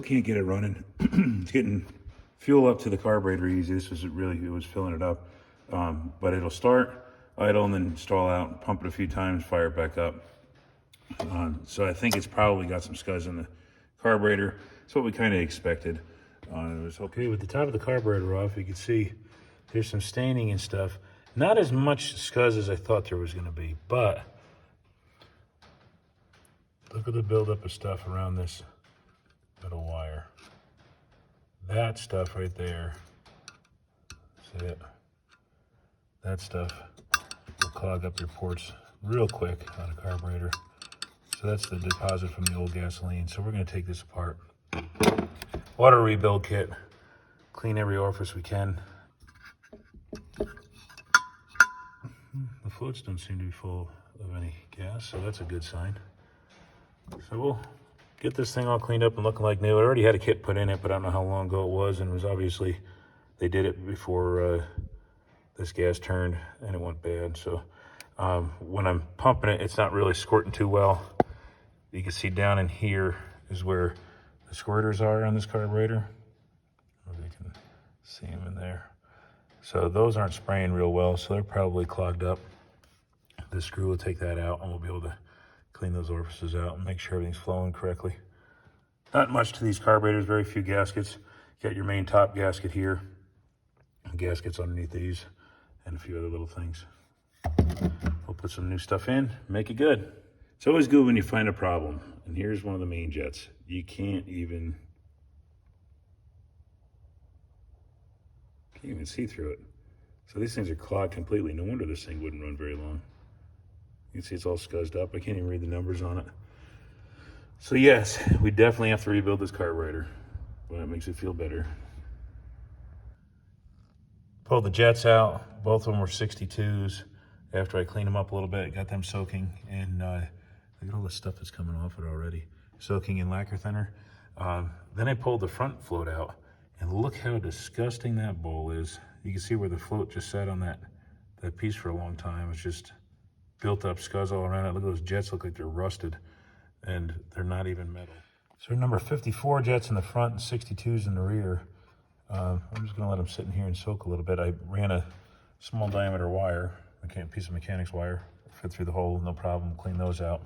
can't get it running. It's getting fuel up to the carburetor easy. This was really, it was filling it up. But it'll start, idle, and then stall out, pump it a few times, fire it back up. So I think it's probably got some scuzz in the carburetor. It's what we kind of expected. It was okay. With the top of the carburetor off, you can see there's some staining and stuff. Not as much scuzz as I thought there was going to be, but look at the buildup of stuff around this little wire. That stuff right there, see it? That stuff will clog up your ports real quick on a carburetor. So that's the deposit from the old gasoline. So we're going to take this apart. Water rebuild kit. Clean every orifice we can. The floats don't seem to be full of any gas, so that's a good sign. So we'll get this thing all cleaned up and looking like new. I already had a kit put in it, but I don't know how long ago it was, and it was obviously, they did it before this gas turned and it went bad. So when I'm pumping it, it's not really squirting too well. You can see down in here is where the squirters are on this carburetor. You can see them in there. So those aren't spraying real well, so they're probably clogged up. This screw will take that out, and we'll be able to clean those orifices out and make sure everything's flowing correctly. Not much to these carburetors, very few gaskets. You got your main top gasket here, gaskets underneath these, and a few other little things. We'll put some new stuff in, make it good. It's always good when you find a problem. And here's one of the main jets. You can't even see through it. So these things are clogged completely. No wonder this thing wouldn't run very long. You can see it's all scuzzed up. I can't even read the numbers on it. So yes, we definitely have to rebuild this carburetor. Well, that makes it feel better. Pulled the jets out. Both of them were 62s. After I cleaned them up a little bit, got them soaking, and look at all the stuff that's coming off it already. Soaking in lacquer thinner. Then I pulled the front float out, and look how disgusting that bowl is. You can see where the float just sat on that piece for a long time. It's just built up scuzz all around it. Look at those jets, look like they're rusted, and they're not even metal. So number 54 jets in the front and 62s in the rear. I'm just gonna let them sit in here and soak a little bit. I ran a small diameter wire, a piece of mechanics wire, fit through the hole, no problem, clean those out.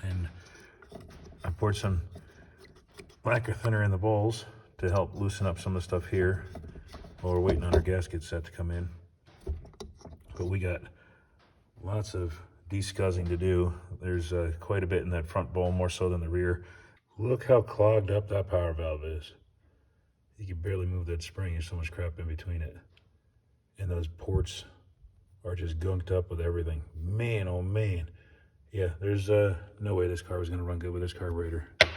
And I poured some lacquer thinner in the bowls to help loosen up some of the stuff here while we're waiting on our gasket set to come in. But we got lots of descuzzing to do. There's quite a bit in that front bowl, more so than the rear. Look how clogged up that power valve is. You can barely move that spring. There's so much crap in between it. And those ports are just gunked up with everything. Man, oh man. Yeah, there's no way this car was gonna run good with this carburetor. You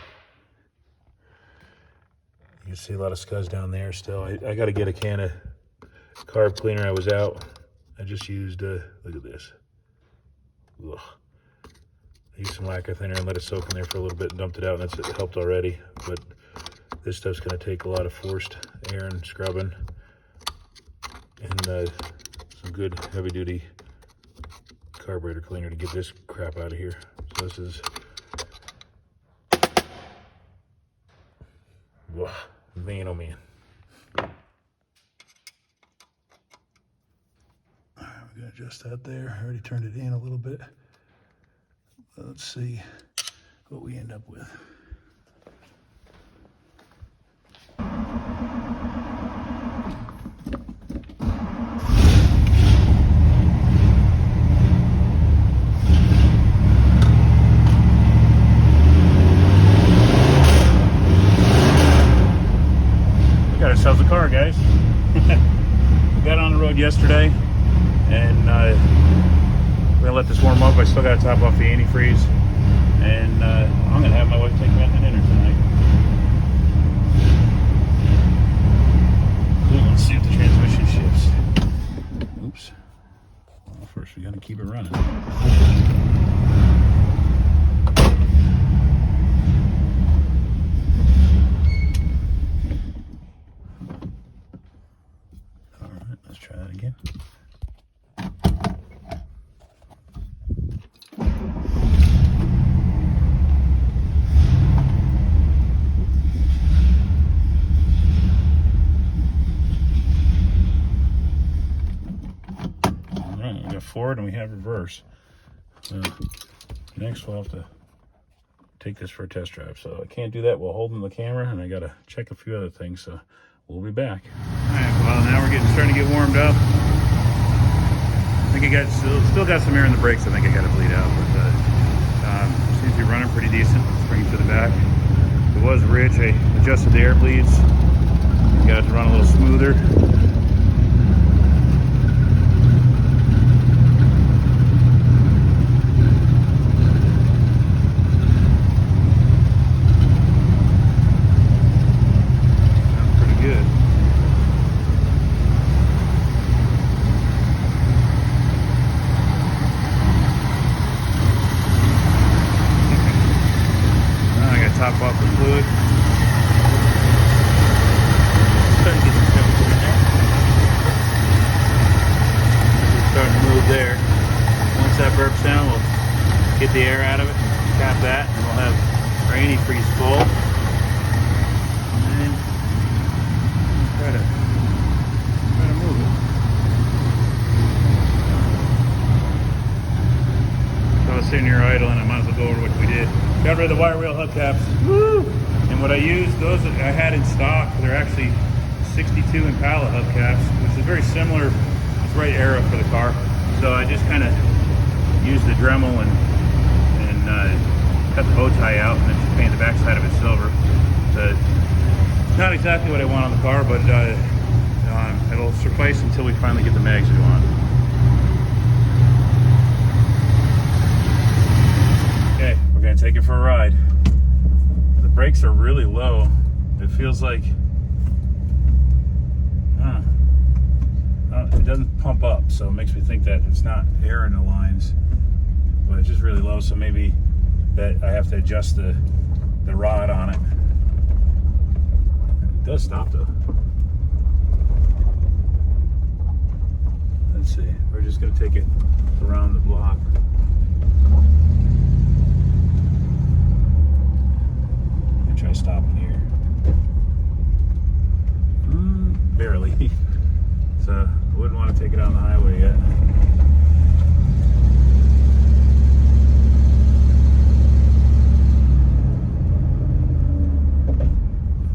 can see a lot of scuzz down there still. I gotta get a can of carb cleaner. I was out. I just used, look at this. Ugh. I used some lacquer thinner and let it soak in there for a little bit and dumped it out, and it helped already. But this stuff's gonna take a lot of forced air and scrubbing. And some good heavy duty carburetor cleaner to get this crap out of here. So this is, whoa, man, oh man. All right, we're gonna adjust that there. I already turned it in a little bit. Let's see what we end up with. Ourselves a car, guys. We got on the road yesterday, and we're gonna let this warm up. I still got to top off the antifreeze, and I'm gonna have my wife take me out to dinner tonight. Ooh, let's see if the transmission shifts. Oops. Well, first we gotta keep it running. Try that again. got forward and we have reverse. Next we'll have to take this for a test drive. So I can't do that while holding the camera, and I gotta check a few other things, so we'll be back. All right, well, now we're starting to get warmed up. I think I got still got some air in the brakes. I think I got to bleed out, but seems to be running pretty decent. Let's bring it to the back. It was rich. I adjusted the air bleeds. Got it to run a little smoother. Sounds pretty good. Now I got to top off the fluid. Starting to get some temperature in there. It's starting to move there. Once that burps down, we'll get the air out of it, cap that, and we'll have our antifreeze full. And try to move it. So I was sitting here idling, I might as well go over what we did. Got rid of the wire wheel hubcaps. Woo! And what I used, those that I had in stock, they're actually 62 Impala hubcaps, which is very similar. It's the right era for the car. So I just kind of used the Dremel and cut the bow tie out, and then just painted the backside of it silver. So not exactly what I want on the car, but it'll suffice until we finally get the mags we want. Okay, we're gonna take it for a ride. The brakes are really low. It feels like it doesn't pump up, so it makes me think that it's not air in the lines, but it's just really low, so maybe that I have to adjust the rod on it. It does stop though. Let's see, we're just going to take it around the block. I'm going to try stopping here. Barely. So I wouldn't want to take it on the highway yet.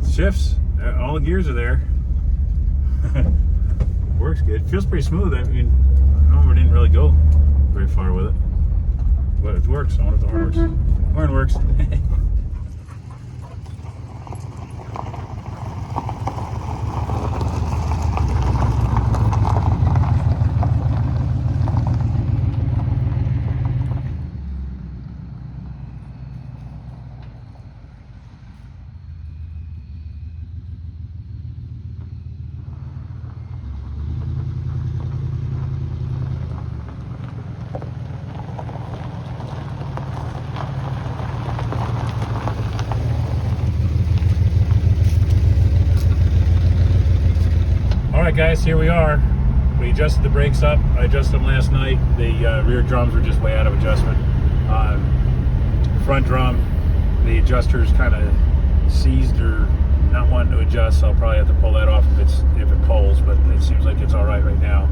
Shifts, all the gears are there. Works good. Feels pretty smooth. I mean, I didn't really go very far with it, but it works. I wonder if the horn works. Horn works. Alright guys, here we are. We adjusted the brakes up. I adjusted them last night. The rear drums were just way out of adjustment. Front drum, the adjuster's kind of seized or not wanting to adjust, so I'll probably have to pull that off if it pulls, but it seems like it's alright right now.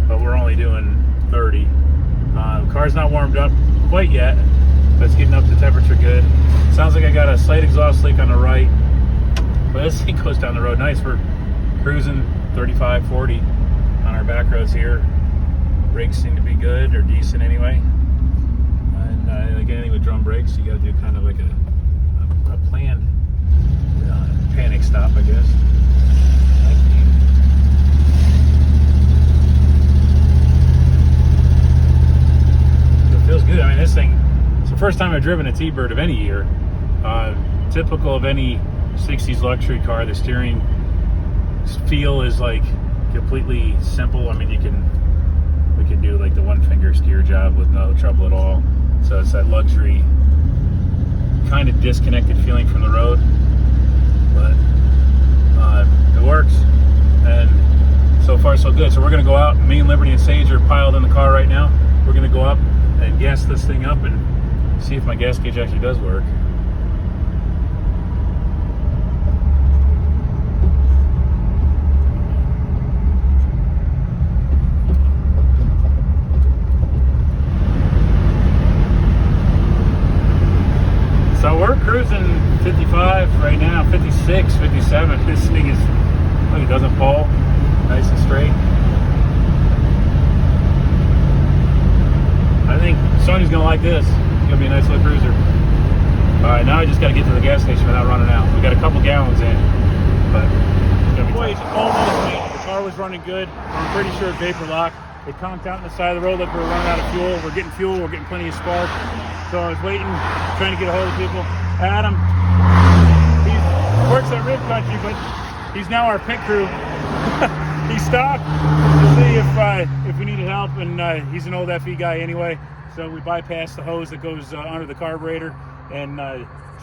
But we're only doing 30. The car's not warmed up quite yet, but it's getting up to temperature good. Sounds like I got a slight exhaust leak on the right, but this thing goes down the road nice. We're cruising 35, 40 on our back roads here. Brakes seem to be good, or decent anyway. And like anything with drum brakes, you got to do kind of like a planned panic stop, I guess. It feels good. I mean, this thing, it's the first time I've driven a T-Bird of any year. Typical of any 60s luxury car, the steering feel is like completely simple. I mean, we can do like the one finger steer job with no trouble at all. So it's that luxury kind of disconnected feeling from the road, but it works, and so far so good. So we're gonna go out. Me and Liberty and Sage are piled in the car right now. We're gonna go up and gas this thing up and see if my gas gauge actually does work. it doesn't fall, nice and straight. I think Sonny's gonna like this. It's gonna be a nice little cruiser. All right, now I just gotta get to the gas station without running out. We got a couple gallons in, but it's gonna be tough. Almost made it. The car was running good. I'm pretty sure it's vapor lock. It conked out on the side of the road like we were running out of fuel. We're getting fuel, we're getting plenty of spark. So I was waiting, trying to get a hold of people. Adam, he works at Rib Country, but he's now our pit crew. He stopped to see if we needed help, and he's an old FE guy anyway. So we bypassed the hose that goes under the carburetor, and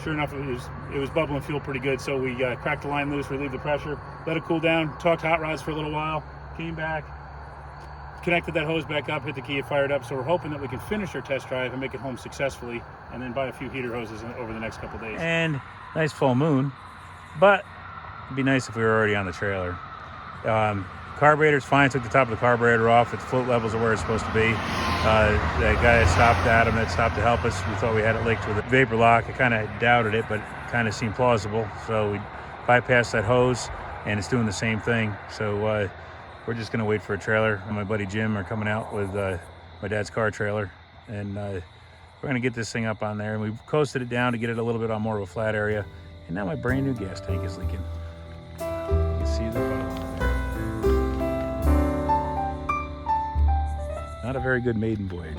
sure enough, it was bubbling fuel pretty good. So we cracked the line loose, relieved the pressure, let it cool down, talked hot rods for a little while, came back, connected that hose back up, hit the key, it fired up. So we're hoping that we can finish our test drive and make it home successfully, and then buy a few heater hoses over the next couple days. And nice full moon, but it'd be nice if we were already on the trailer. Carburetor's fine. Took the top of the carburetor off. Its float levels are where it's supposed to be. The guy that stopped, Adam, that stopped to help us, we thought we had it linked with a vapor lock. I kind of doubted it, but kind of seemed plausible. So we bypassed that hose, and it's doing the same thing. So we're just going to wait for a trailer. And my buddy Jim are coming out with my dad's car trailer, and we're going to get this thing up on there. And we've coasted it down to get it a little bit on more of a flat area. And now my brand new gas tank is leaking. You can see the bottom. Not a very good maiden voyage.